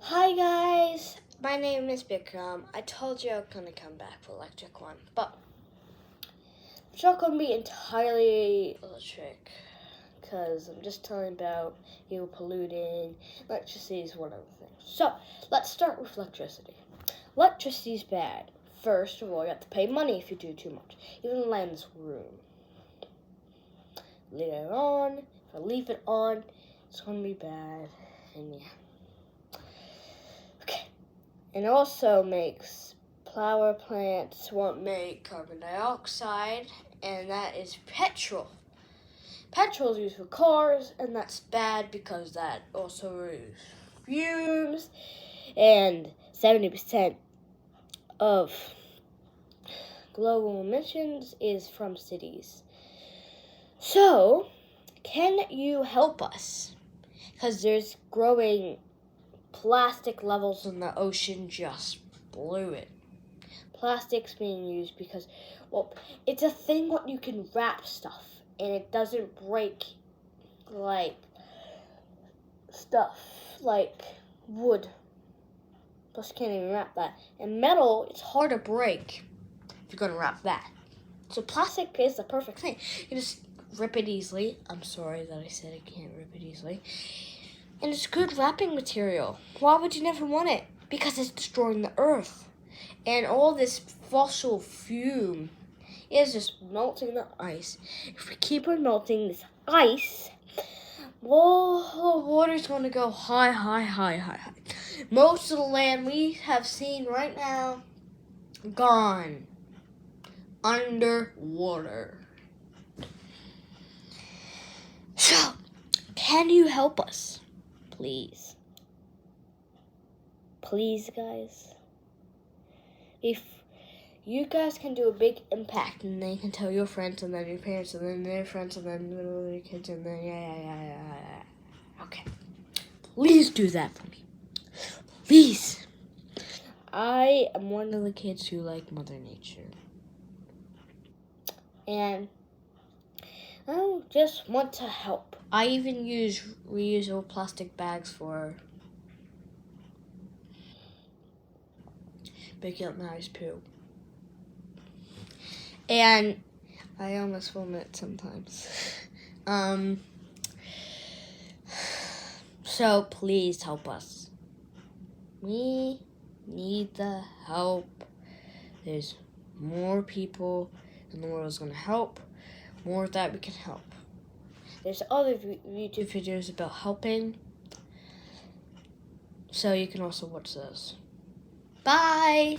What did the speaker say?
Hi guys, my name is Bikram. I told you I was gonna come back for electric one, but it's not gonna be entirely electric because I'm just telling about you polluting. Electricity is one of the things. So let's start with electricity. Electricity is bad. First of all, you have to pay money if you do too much. Even lens room. Later on, if I leave it on, it's gonna be bad, and yeah. And also makes power plants won't make carbon dioxide, and that is petrol. Petrol is used for cars, and that's bad because that also reduces fumes, and 70% of global emissions is from cities. So, can you help us? Because there's growing plastic levels in the ocean just blew it. Plastic's being used because, well, it's a thing what you can wrap stuff and it doesn't break like stuff like wood. Plus, you can't even wrap that. And metal, it's hard to break if you're gonna wrap that. So plastic is the perfect thing. You just rip it easily. I'm sorry that I said I can't rip it easily. And it's good wrapping material. Why would you never want it? Because it's destroying the earth. And all this fossil fume is just melting the ice. If we keep on melting this ice, well, the water's going to go high, high, high, high, high. Most of the land we have seen right now, gone underwater. So, can you help us? Please, guys. If you guys can do a big impact, and then you can tell your friends, and then your parents, and then their friends, and then your kids, and then yeah. Okay. Please do that for me. Please. I am one of the kids who like Mother Nature. And I just want to help. I even use reusable plastic bags for picking up Mary's poo. And I almost vomit sometimes. So please help us. We need the help. There's more people in the world is going to help. More that we can help. There's other YouTube videos about helping, so you can also watch those. Bye!